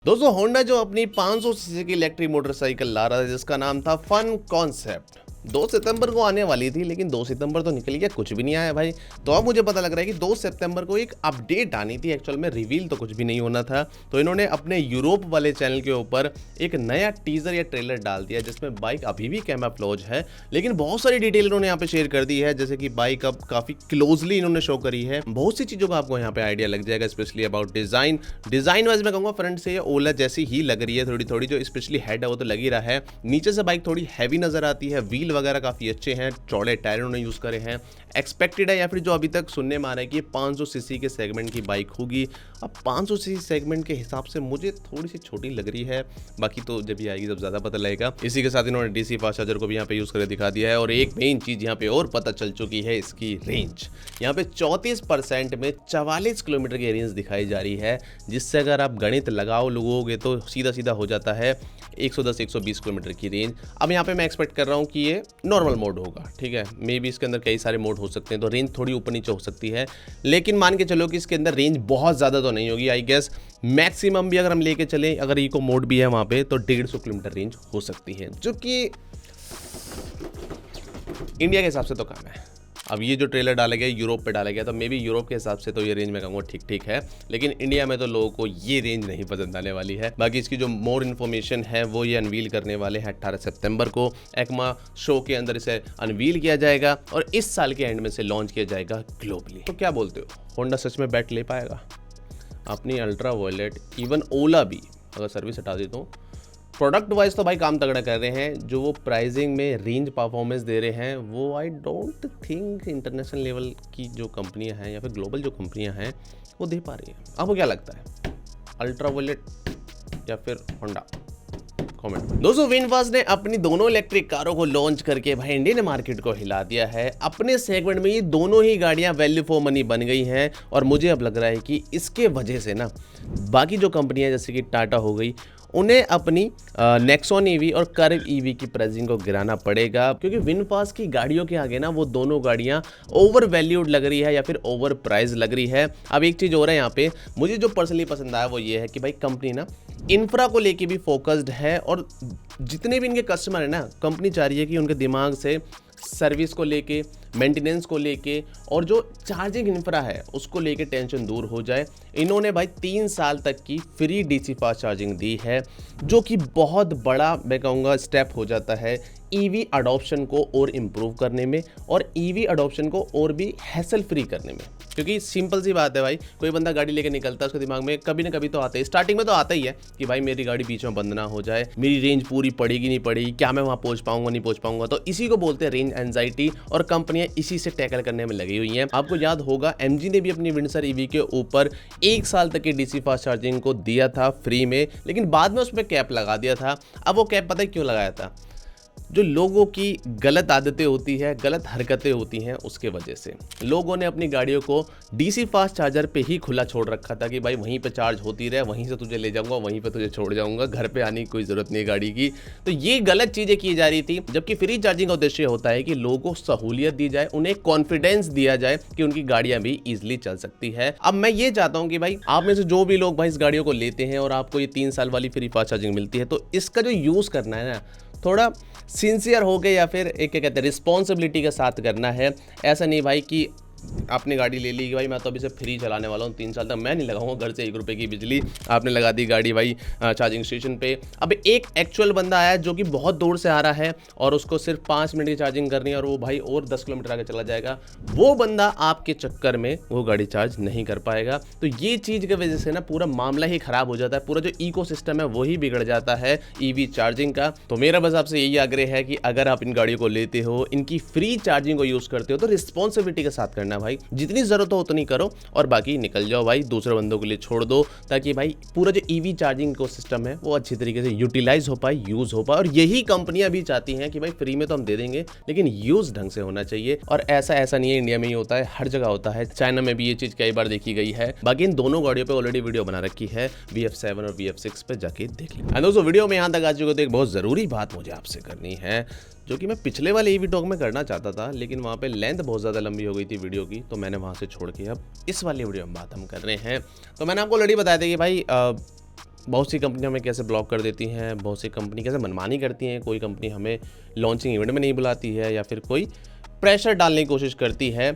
दोस्तों होंडा जो अपनी 500 सीसी की इलेक्ट्रिक मोटरसाइकिल ला रहा था जिसका नाम था फन कॉन्सेप्ट 2 सितंबर को आने वाली थी, लेकिन 2 सितंबर तो निकल गया, कुछ भी नहीं आया भाई। तो अब मुझे पता लग रहा है कि 2 सितंबर को एक अपडेट आनी थी, एक्चुअल में रिवील तो कुछ भी नहीं होना था। तो इन्होंने अपने यूरोप वाले चैनल के ऊपर एक नया टीजर या ट्रेलर डाल दिया जिसमें बाइक अभी भी कैमोफ्लेज है, लेकिन बहुत सारी डिटेल इन्होंने यहाँ पे शेयर कर दी है। जैसे कि बाइक अब काफी क्लोजली इन्होंने शो करी है, बहुत सी चीजों का आपको यहाँ पे आइडिया लग जाएगा, स्पेशली अबाउट डिजाइन वाइज मैं कहूँगा फ्रंट से ओला जैसी ही लग रही है, थोड़ी थोड़ी जो स्पेशली हेड है वो तो लग ही रहा है। नीचे से बाइक थोड़ी हैवी नजर आती है, व्हील वगैरह काफी अच्छे हैं, चौड़े टायर उन्होंने यूज करे हैं। एक्सपेक्टेड है या फिर जो अभी तक सुनने में आ रहा है कि 500 सीसी के सेगमेंट की बाइक होगी। अब 500 सीसी सेगमेंट के हिसाब से मुझे थोड़ी सी छोटी लग रही है, बाकी तो जब भी आएगी तब ज्यादा पता लगेगा। इसी के साथ इन्होंने डीसी फास्ट चार्जर को भी यहाँ पे यूज करके दिखा दिया है। और एक मेन चीज यहाँ पे और पता चल चुकी है, इसकी रेंज यहाँ पे 34% में 44 किलोमीटर की रेंज दिखाई जा रही है, जिससे अगर आप गणित लगाओ लोगोगे तो सीधा सीधा हो जाता है 110-120 किलोमीटर की रेंज। अब यहाँ पे मैं एक्सपेक्ट कर रहा हूँ कि ये नॉर्मल मोड होगा, ठीक है। मे बी इसके अंदर कई सारे मोड हो सकते हैं तो रेंज थोड़ी ऊपर नीचे हो सकती है, लेकिन मान के चलो कि इसके अंदर रेंज बहुत ज़्यादा तो नहीं होगी। आई गेस मैक्सिमम भी अगर हम लेके चलें, अगर इको मोड भी है वहाँ पे, तो 150 किलोमीटर रेंज हो सकती है, जो कि इंडिया के हिसाब से तो कम है। अब ये जो ट्रेलर डाला गया यूरोप पे डाला गया, तो मे बी यूरोप के हिसाब से तो ये रेंज मैं कहूँगा ठीक ठीक है, लेकिन इंडिया में तो लोगों को ये रेंज नहीं पसंद आने वाली है। बाकी इसकी जो मोर इन्फॉर्मेशन है वो ये अनवील करने वाले हैं 18 सितंबर को। एक्मा शो के अंदर इसे अनवील किया जाएगा और इस साल के एंड में से लॉन्च किया जाएगा ग्लोबली। तो क्या बोलते हो, होंडा सच में बैट ले पाएगा अपनी अल्ट्रा वायलेट? इवन ओला भी अगर सर्विस हटा दी तो प्रोडक्ट वाइज तो भाई काम तगड़ा कर रहे हैं। जो वो प्राइसिंग में रेंज परफॉर्मेंस दे रहे हैं वो I don't think international level की जो कंपनियां हैं या फिर ग्लोबल जो कंपनियां हैं वो दे पा रही हैं। आपको क्या लगता है, अल्ट्रा वायलेट या फिर होंडा? कमेंट। दोस्तों विनफास्ट ने अपनी दोनों इलेक्ट्रिक कारों को लॉन्च करके भाई इंडियन मार्केट को हिला दिया है। अपने सेगमेंट में ये दोनों ही गाड़ियां वैल्यू फॉर मनी बन गई हैं और मुझे अब लग रहा है कि इसके वजह से ना बाकी जो कंपनियां जैसे कि टाटा हो गई, उन्हें अपनी नेक्सॉन ईवी और कर्व ईवी की प्राइसिंग को गिराना पड़ेगा, क्योंकि विनफास्ट की गाड़ियों के आगे ना वो दोनों गाड़ियां ओवर वैल्यूड लग रही है या फिर ओवर प्राइस लग रही है। अब एक चीज़ और है यहाँ पे, मुझे जो पर्सनली पसंद आया वो ये है कि भाई कंपनी ना इंफ्रा को लेके भी फोकस्ड है और जितने भी इनके कस्टमर है ना, कंपनी चाह रही है कि उनके दिमाग से सर्विस को लेके, मेंटेनेंस को लेके और जो चार्जिंग इंफ्रा है उसको लेके टेंशन दूर हो जाए। इन्होंने भाई 3 साल तक की फ्री डीसी फास्ट चार्जिंग दी है, जो कि बहुत बड़ा मैं कहूँगा स्टेप हो जाता है ईवी अडॉप्शन को और इम्प्रूव करने में और ईवी अडॉप्शन को और भी हैसल फ्री करने में। क्योंकि सिंपल सी बात है भाई, कोई बंदा गाड़ी लेके निकलता है उसके दिमाग में कभी ना कभी तो आता है, स्टार्टिंग में तो आता ही है कि भाई मेरी गाड़ी बीच में बंद ना हो जाए, मेरी रेंज पूरी पड़ेगी नहीं पड़ेगी, क्या मैं वहाँ पहुँच पाऊंगा नहीं पहुँच पाऊंगा। तो इसी को बोलते हैं रेंज एंजाइटी और कंपनियां इसी से टैकल करने में लगी हुई हैं। आपको याद होगा एमजी ने भी अपनी विंडसर ईवी के ऊपर 1 साल तक की डीसी फास्ट चार्जिंग को दिया था फ्री में, लेकिन बाद में उस पर कैप लगा दिया था। अब वो कैप पता है क्यों लगाया था? जो लोगों की गलत आदतें होती है, गलत हरकतें होती हैं, उसके वजह से लोगों ने अपनी गाड़ियों को डीसी फास्ट चार्जर पे ही खुला छोड़ रखा था कि भाई वहीं पे चार्ज होती रहे, वहीं से तुझे ले जाऊंगा, वहीं पे तुझे छोड़ जाऊंगा, घर पे आने की कोई ज़रूरत नहीं गाड़ी की। तो ये गलत चीज़ें की जा रही थी, जबकि फ्री चार्जिंग का उद्देश्य होता है कि लोगों को सहूलियत दी जाए, उन्हें कॉन्फिडेंस दिया जाए कि उनकी गाड़ियाँ भी ईजिली चल सकती है। अब मैं ये चाहता हूँ कि भाई आप में से जो भी लोग भाई इस गाड़ियों को लेते हैं और आपको ये 3 साल वाली फ्री फास्ट चार्जिंग मिलती है, तो इसका जो यूज़ करना है ना, थोड़ा सिंसियर हो गए या फिर एक क्या कहते हैं रिस्पॉन्सिबिलिटी के साथ करना है। ऐसा नहीं भाई कि आपने गाड़ी ले ली कि भाई मैं तो अभी से फ्री चलाने वाला हूँ 3 साल तक, मैं नहीं लगाऊंगा घर से 1 रुपये की बिजली, आपने लगा दी गाड़ी भाई चार्जिंग स्टेशन पे। अब एक एक्चुअल बंदा आया जो कि बहुत दूर से आ रहा है और उसको सिर्फ 5 मिनट की चार्जिंग करनी है और वो भाई और 10 किलोमीटर आगे चला जाएगा, वो बंदा आपके चक्कर में वो गाड़ी चार्ज नहीं कर पाएगा। तो ये चीज़ की वजह से ना पूरा मामला ही खराब हो जाता है, पूरा जो इको सिस्टम है वही बिगड़ जाता है ईवी चार्जिंग का। तो मेरा बस आपसे यही आग्रह है कि अगर आप इन गाड़ियों को लेते हो, इनकी फ्री चार्जिंग को यूज़ करते हो, तो रिस्पॉन्सिबिलिटी के साथ करना भाई, जितनी जरूरत हो उतनी करो और बाकी निकल जाओ भाई, दूसरे बंदों के लिए छोड़ दो, ताकि भाई पूरा जो ईवी चार्जिंग को सिस्टम है वो अच्छी तरीके से यूटिलाइज हो पाए, यूज हो पाए। और यही कंपनियां भी चाहती हैं कि भाई फ्री में तो हम दे देंगे लेकिन यूज ढंग से होना चाहिए। और ऐसा नहीं है इंडिया में ही होता है, हर जगह होता है, चाइना में भी ये चीज कई बार देखी गई है। बाकी इन दोनों गाड़ियों पे ऑलरेडी वीडियो बना रखी है, VF7 और VF6 पे जाके देख लें। दोस्तों वीडियो में यहाँ तक आ चुके तो एक बहुत जरूरी बात मुझे आपसे करनी है, जो कि मैं पिछले वाले ईवी टॉक में करना चाहता था, लेकिन वहाँ पे लेंथ बहुत ज़्यादा लंबी हो गई थी वीडियो की, तो मैंने वहाँ से छोड़ के अब इस वाली वीडियो में बात हम कर रहे हैं। तो मैंने आपको ऑलरेडी बताया था कि भाई बहुत सी कंपनियां हमें कैसे ब्लॉक कर देती हैं, बहुत सी कंपनी कैसे मनमानी करती हैं, कोई कंपनी हमें लॉन्चिंग इवेंट में नहीं बुलाती है या फिर कोई प्रेशर डालने की कोशिश करती है,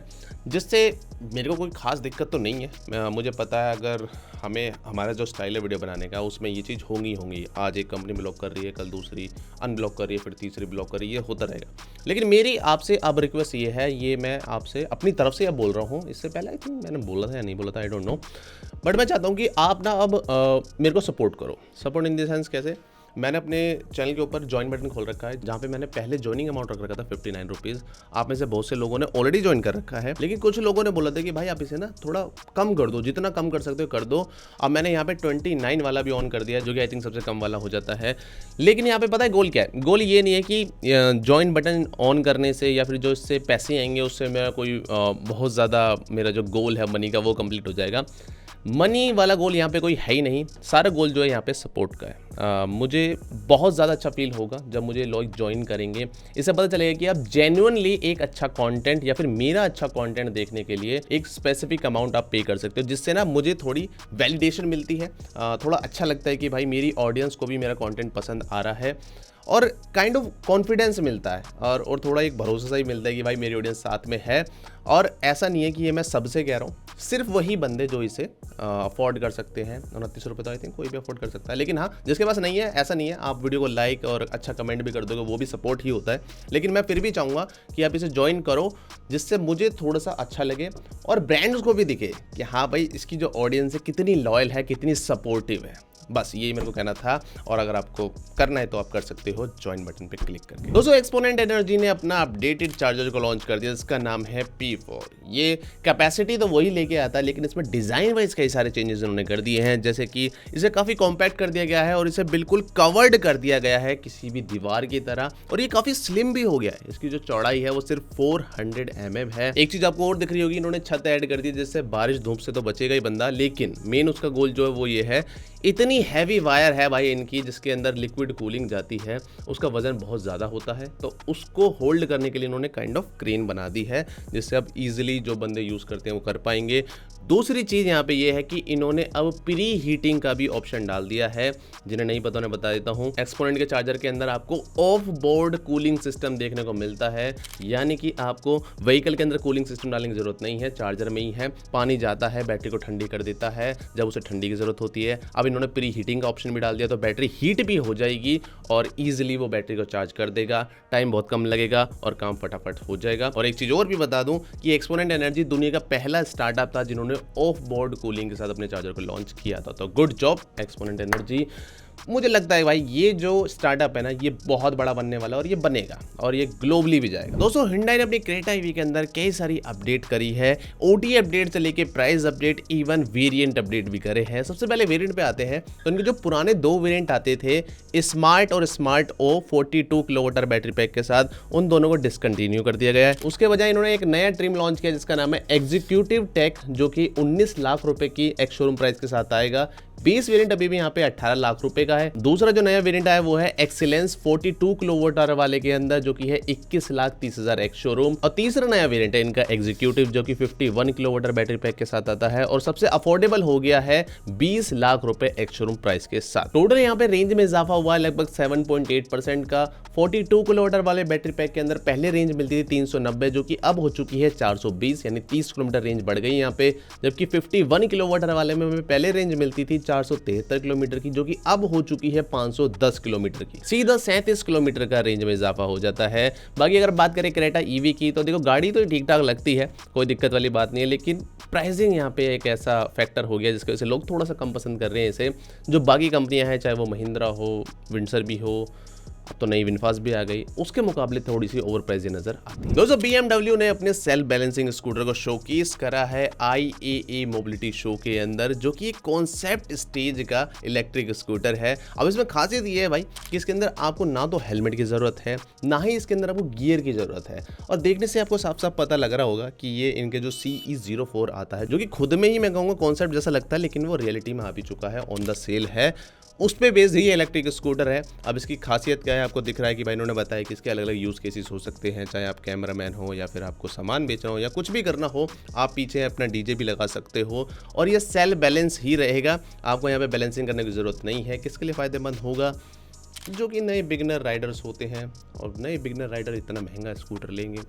जिससे मेरे को कोई ख़ास दिक्कत तो नहीं है। मुझे पता है अगर हमें हमारा जो स्टाइल है वीडियो बनाने का उसमें ये चीज़ होंगी। आज एक कंपनी ब्लॉक कर रही है, कल दूसरी अनब्लॉक कर रही है, फिर तीसरी ब्लॉक कर रही है, ये होता रहेगा। लेकिन मेरी आपसे अब रिक्वेस्ट ये है, ये मैं आपसे अपनी तरफ से अब बोल रहा हूँ, इससे पहले आई थिंक मैंने बोला था या नहीं बोला था, आई डोंट नो, बट मैं चाहता हूँ कि आप ना अब मेरे को सपोर्ट करो। सपोर्ट इन द सेंस कैसे? मैंने अपने चैनल के ऊपर ज्वाइन बटन खोल रखा है, जहाँ पे मैंने पहले ज्वाइनिंग अमाउंट रख रखा था 59 रुपीज़। आप में से बहुत से लोगों ने ऑलरेडी ज्वाइन कर रखा है, लेकिन कुछ लोगों ने बोला था कि भाई आप इसे ना थोड़ा कम कर दो, जितना कम कर सकते हो कर दो। अब मैंने यहाँ पे 29 वाला भी ऑन कर दिया, जो कि आई थिंक सबसे कम वाला हो जाता है। लेकिन यहाँ पे पता है गोल क्या है? गोल ये नहीं है कि ज्वाइन बटन ऑन करने से या फिर जो इससे पैसे आएंगे उससे मेरा कोई बहुत ज़्यादा मेरा जो गोल है मनी का वो कंप्लीट हो जाएगा। मनी वाला गोल यहाँ पे कोई है ही नहीं, सारा गोल जो है यहाँ पे सपोर्ट का है। मुझे बहुत ज़्यादा अच्छा फील होगा जब मुझे लोग ज्वाइन करेंगे, इससे पता चलेगा कि आप जेन्युइनली एक अच्छा कंटेंट या फिर मेरा अच्छा कंटेंट देखने के लिए एक स्पेसिफिक अमाउंट आप पे कर सकते हो, जिससे ना मुझे थोड़ी वैलिडेशन मिलती है, थोड़ा अच्छा लगता है कि भाई मेरी ऑडियंस को भी मेरा कंटेंट पसंद आ रहा है और काइंड ऑफ कॉन्फिडेंस मिलता है और थोड़ा एक भरोसा सा ही मिलता है कि भाई मेरी ऑडियंस साथ में है। और ऐसा नहीं है कि ये मैं सबसे कह रहा हूँ, सिर्फ वही बंदे जो इसे अफोर्ड कर सकते हैं। 29 रुपये तो आई थिंक कोई भी अफोर्ड कर सकता है, लेकिन हाँ जिसके पास नहीं है ऐसा नहीं है, आप वीडियो को लाइक और अच्छा कमेंट भी कर दोगे, वो भी सपोर्ट ही होता है। लेकिन मैं फिर भी चाहूँगा कि आप इसे ज्वाइन करो, जिससे मुझे थोड़ा सा अच्छा लगे और ब्रांड्स को भी दिखे कि हाँ भाई इसकी जो ऑडियंस है कितनी लॉयल है, कितनी सपोर्टिव है। बस यही मेरे को कहना था, और अगर आपको करना है तो आप कर सकते हो ज्वाइन बटन पे क्लिक करके। दोस्तों एक्सपोनेंट एनर्जी ने अपना अपडेटेड चार्जर को लॉन्च कर दिया, जिसका नाम है P4। ये कैपेसिटी तो वही लेके आता है, लेकिन इसमें डिजाइन वाइज कई सारे चेंजेस उन्होंने कर दिए हैं, जैसे कि इसे काफी कॉम्पैक्ट कर दिया गया है और इसे बिल्कुल कवर्ड कर दिया गया है किसी भी दीवार की तरह, और ये काफी स्लिम भी हो गया है। इसकी जो चौड़ाई है वो सिर्फ 400 mm है। एक चीज आपको और दिख रही होगी, इन्होंने छत ऐड कर दी, जिससे बारिश धूप से तो बचेगा ही बंदा, लेकिन मेन उसका गोल जो है वो ये है, इतनी हैवी वायर है भाई इनकी जिसके अंदर लिक्विड कूलिंग जाती है, उसका वजन बहुत ज़्यादा होता है, तो उसको होल्ड करने के लिए इन्होंने काइंड ऑफ क्रेन बना दी है, जिससे अब इजीली जो बंदे यूज़ करते हैं वो कर पाएंगे। दूसरी चीज़ यहाँ पे ये है कि इन्होंने अब प्री हीटिंग का भी ऑप्शन डाल दिया है। जिन्हें नहीं पता उन्हें बता देता हूँ, एक्सपोनेंट के चार्जर के अंदर आपको ऑफ बोर्ड कूलिंग सिस्टम देखने को मिलता है, यानी कि आपको व्हीकल के अंदर कूलिंग सिस्टम डालने की जरूरत नहीं है, चार्जर में ही है। पानी जाता है, बैटरी को ठंडी कर देता है जब उसे ठंडी की जरूरत होती है। अब इन्होंने प्री हीटिंग का ऑप्शन भी डाल दिया, तो बैटरी हीट भी हो जाएगी और ईजिली वो बैटरी को चार्ज कर देगा, टाइम बहुत कम लगेगा और काम फटाफट हो जाएगा। और एक चीज़ और भी बता दूं कि एक्सपोनेंट एनर्जी दुनिया का पहला स्टार्टअप था जिन्होंने ऑफ बोर्ड कूलिंग के साथ अपने चार्जर को लॉन्च किया था, तो गुड जॉब एक्सपोनेंट एनर्जी। मुझे लगता है भाई ये जो स्टार्टअप है ना ये बहुत बड़ा बनने वाला है और ये बनेगा और ये ग्लोबली भी जाएगा। दोस्तों Hyundai ने अपनी क्रेटा ईवी के अंदर कई सारी अपडेट करी है, OTA अपडेट से लेके price update, even variant update भी करे हैं। सबसे पहले वेरिएंट पे आते हैं, तो इनके जो पुराने दो वेरिएंट आते थे स्मार्ट और smart O 42 kilowatt battery pack के साथ, उन दोनों को डिसकंटिन्यू कर दिया गया है। उसके बजाय इन्होंने एक नया ट्रिम लॉन्च किया जिसका नाम है एग्जीक्यूटिव टेक, जो कि 19 लाख रुपए की एक्स शोरूम प्राइस के साथ आएगा। बेस वेरिएंट अभी भी यहाँ पे 18 लाख रुपए का है। दूसरा जो नया वेरिएंट आया वो है एक्सीलेंस 42 किलोवाट आवर वाले के अंदर, जो कि है 21,30,000 एक्स शोरूम। और तीसरा नया वेरिएंट है इनका एग्जीक्यूटिव, जो कि 51 किलोवाट बैटरी पैक के साथ आता है और सबसे अफोर्डेबल हो गया है 20 लाख रुपए एक्स शोरूम प्राइस के साथ। टोटल यहाँ पे रेंज में इजाफा हुआ है लगभग 7.8% का। 42 किलोवाट वाले बैटरी पैक के अंदर पहले रेंज मिलती थी 390, जो कि अब हो चुकी है 420, यानी 30 किलोमीटर रेंज बढ़ गई यहाँ पे। जबकि 51 किलोवाट वाले में पहले रेंज मिलती थी 473 किलोमीटर की, जो कि अब हो चुकी है 510 किलोमीटर की। सीधा 37 किलोमीटर का रेंज में इजाफा हो जाता है। बाकी अगर बात करें क्रेटा ईवी की, तो देखो गाड़ी तो ठीक ठाक लगती है, कोई दिक्कत वाली बात नहीं है, लेकिन प्राइसिंग यहाँ पे एक ऐसा फैक्टर हो गया जिसकी वजह से लोग थोड़ा सा कम पसंद कर रहे हैं इसे। जो बाकी कंपनियां हैं, चाहे वो महिंद्रा हो, विंडसर भी हो, अब तो नई विनफास्ट भी आ गई, उसके मुकाबले थोड़ी सी ओवर प्राइस नजर आती है। दोस्तों BMW ने अपने सेल्फ बैलेंसिंग स्कूटर को शोकेस करा है IAA मोबिलिटी शो के अंदर, जो कि एक कॉन्सेप्ट स्टेज का इलेक्ट्रिक स्कूटर है। अब इसमें खासियत ये है भाई कि इसके अंदर आपको ना तो हेलमेट की जरूरत है, ना ही इसके अंदर आपको गियर की जरूरत है। और देखने से आपको साफ साफ पता लग रहा होगा कि ये इनके जो CE04 आता है, जो कि खुद में ही मैं कहूँगा कॉन्सेप्ट जैसा लगता है, लेकिन वो रियलिटी में आ भी चुका है, ऑन द सेल है। उस पे बेस्ड ही इलेक्ट्रिक स्कूटर है। अब इसकी खासियत क्या है, आपको दिख रहा है कि भाई इन्होंने बताया कि इसके अलग अलग यूज़ केसेस हो सकते हैं, चाहे आप कैमरामैन हो या फिर आपको सामान बेचना हो या कुछ भी करना हो, आप पीछे अपना डीजे भी लगा सकते हो और ये सेल बैलेंस ही रहेगा, आपको यहाँ पे बैलेंसिंग करने की ज़रूरत नहीं है। किसके लिए फ़ायदेमंद होगा, जो कि नए बिगनर राइडर्स होते हैं, और नए बिगनर राइडर इतना महंगा स्कूटर लेंगे,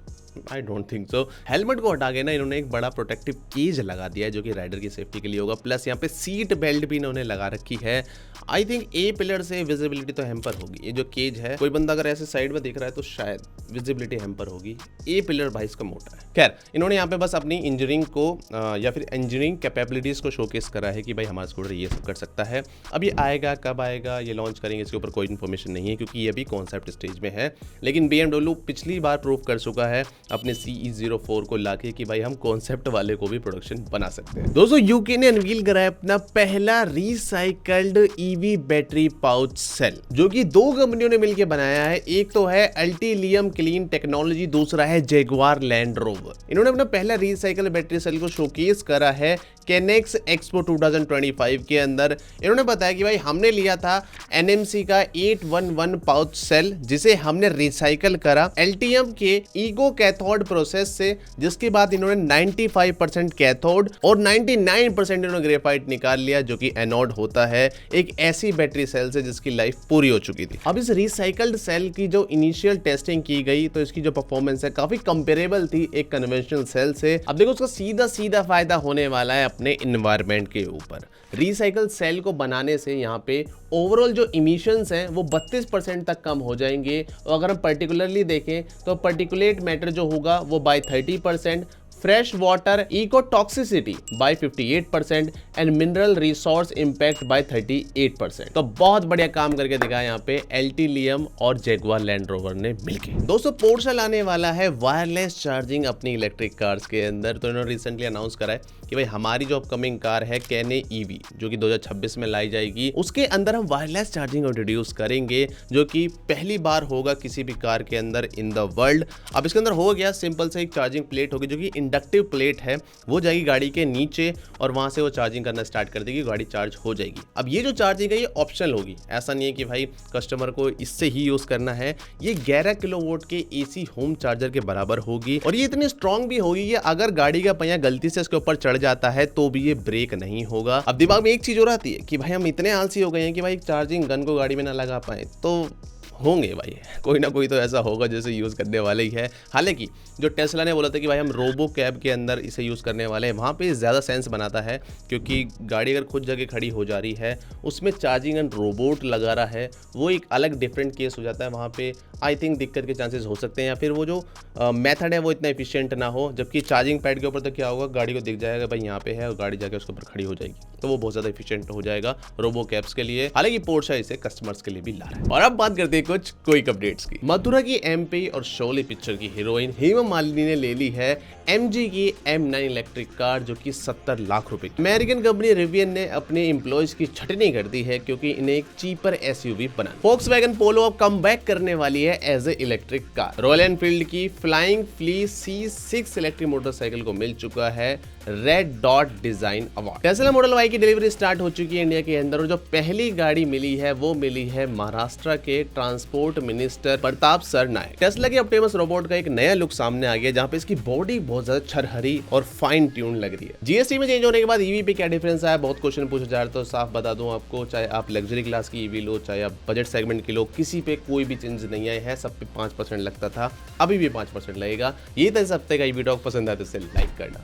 I don't think so. Helmet को हटा के ना इन्होंने एक बड़ा प्रोटेक्टिव केज लगा दिया है जो कि राइडर की सेफ्टी के लिए होगा, प्लस यहाँ पे सीट बेल्ट भी इन्होंने लगा रखी है। आई थिंक ए पिलर से विजिबिलिटी तो हैम्पर होगी, ये जो केज है कोई बंदा अगर ऐसे साइड में दिख रहा है तो शायद विजिबिलिटी हैम्पर होगी। ए पिलर भाई इसका मोटा है। खैर, इन्होंने यहाँ पे बस अपनी इंजीनियरिंग को या फिर इंजीनियरिंग कैपेबिलिटीज़ को शोकेस करा है कि भाई हमारा स्कूटर ये सब कर सकता है। अब ये आएगा कब आएगा, ये लॉन्च करेंगे, इसके ऊपर कोई इन्फॉर्मेशन नहीं है क्योंकि ये भी कॉन्सेप्ट स्टेज में है। लेकिन BMW पिछली बार प्रूव कर चुका है अपने CE04 को लाके कि भाई हम कॉन्सेप्ट वाले को भी प्रोडक्शन बना सकते हैं। दोस्तों, यूके ने अनवील कराया अपना पहला recycled EV battery pouch cell, जो कि दो कंपनियों ने मिलकर बनाया है। एक तो है अल्टीलियम क्लीन टेक्नोलॉजी, दूसरा है जैगुआर लैंड रोवर। इन्होंने अपना पहला रिसाइकल बैटरी सेल को शोकेस करा है कैनेक्स एक्सपो 2025 के अंदर। इन्होंने बताया कि भाई हमने लिया था NMC का 811 पाउच सेल, जिसे हमने रिसाइकल करा एल्टियम के ईगो कैथोड प्रोसेस से, जिसके बाद इन्होंने 95% कैथोड और 99% इन्होंने ग्रेफाइट निकाल लिया, जो कि एनोड होता है एक ऐसी बैटरी सेल से जिसकी लाइफ पूरी हो चुकी थी। अब इस रिसाइकल्ड सेल की जो इनिशियल टेस्टिंग की गई तो इसकी जो परफॉर्मेंस है काफी कंपेरेबल थी एक कन्वेंशनल सेल से। अब देखो उसका सीधा सीधा फायदा होने वाला है अपने इन्वायरमेंट के ऊपर। रिसाइकल सेल को बनाने से यहाँ पे ओवरऑल जो इमिशंस हैं वो 32% तक कम हो जाएंगे। और अगर हम पर्टिकुलरली देखें तो पर्टिकुलेट मैटर जो होगा वो by 30%, fresh water eco toxicity by 58% and mineral resource impact by 38%। तो बहुत बढ़िया काम करके दिखाया यहाँ पे अल्टीलियम और जैगुआर लैंड रोवर ने मिलके। दोस्तों, पोर्शे लाने वाला है वायरलेस चार्जिंग अपनी इलेक्ट्रिक कार्स के अंदर। तो इन्होंने रिसेंटली अनाउंस करा है कि भाई हमारी जो अपकमिंग कार है कैने EV, जो कि 2026 में लाई जाएगी, उसके अंदर हम वायरलेस चार्जिंग इंट्रोड्यूस करेंगे, जो कि पहली बार होगा किसी भी कार के अंदर इन द वर्ल्ड। अब इसके अंदर हो गया सिंपल से एक चार्जिंग प्लेट होगी जो कि इंडक्टिव प्लेट है, वो जाएगी गाड़ी के नीचे और वहां से वो चार्जिंग करना स्टार्ट कर देगी, गाड़ी चार्ज हो जाएगी। अब ये जो चार्जिंग है ये ऑप्शनल होगी, ऐसा नहीं है कि भाई कस्टमर को इससे ही यूज करना है। ये 11 किलोवाट के AC होम चार्जर के बराबर होगी और ये इतनी स्ट्रांग भी होगी कि अगर गाड़ी का पहिया गलती से इसके ऊपर चढ़ जाता है तो भी ये ब्रेक नहीं होगा। अब दिमाग में एक चीज और आती है कि भाई हम इतने आलसी हो गए हैं कि भाई चार्जिंग गन को गाड़ी में ना लगा पाए, तो होंगे भाई कोई ना कोई तो ऐसा होगा जैसे यूज़ करने वाले ही है। हालांकि जो टेस्ला ने बोला था कि भाई हम रोबो कैब के अंदर इसे यूज़ करने वाले हैं, वहाँ पे ज़्यादा सेंस बनाता है क्योंकि गाड़ी अगर खुद जगह खड़ी हो जा रही है उसमें चार्जिंग एंड रोबोट लगा रहा है, वो एक अलग डिफरेंट केस हो जाता है। वहाँ पे आई थिंक दिक्कत के चांसेस हो सकते हैं या फिर वो जो मेथड है वो इतना एफिशिएंट ना हो। जबकि चार्जिंग पैड के ऊपर तो क्या होगा, गाड़ी को दिख जाएगा भाई यहाँ पे है और गाड़ी जाके उसके ऊपर खड़ी हो जाएगी, तो वो बहुत ज़्यादा एफिशिएंट हो जाएगा रोबो कैब्स के लिए। हालांकि पोर्शे इसे कस्टमर्स के लिए भी ला रहा है। और अब बात करते हैं कुछ क्विक अपडेट्स की। मथुरा की MP और शोले पिक्चर की हीरोइन हेमा मालिनी ने ले ली है MG की M9 इलेक्ट्रिक कार, जो कि 70 लाख रुपए। अमेरिकन कंपनी रिवियन ने अपने एम्प्लॉयज की छटनी कर दी है क्योंकि इन्हें एक चीपर SUV बना। Volkswagen पोलो अब कम बैक करने वाली है as a electric car. Royal Enfield की flying flea C6 electric motorcycle को मिल चुका है red dot design award. Tesla model Y की डिलीवरी स्टार्ट हो चुकी है इंडिया के अंदर और जो पहली गाड़ी मिली है वो मिली है महाराष्ट्र के transport minister Pratap Sarnaik. Tesla के ऑप्टिमस रोबोट का एक नया लुक सामने आ गया जहां पे इसकी बॉडी बहुत ज्यादा छरहरी और फाइन ट्यून लग रही है। GST में चेंज होने के बाद EV पे क्या डिफरेंस आया, बहुत क्वेश्चन पूछा जा रहा है, तो साफ बता दूं आपको, चाहे आप लग्जरी क्लास की EV लो चाहे आप बजट सेगमेंट की लो, किसी पे कोई भी चेंज नहीं आया है। सब पे 5% लगता था, अभी भी 5% लगेगा। ये था इस हफ्ते का EV टॉक। पसंद आया तो इसे लाइक करना।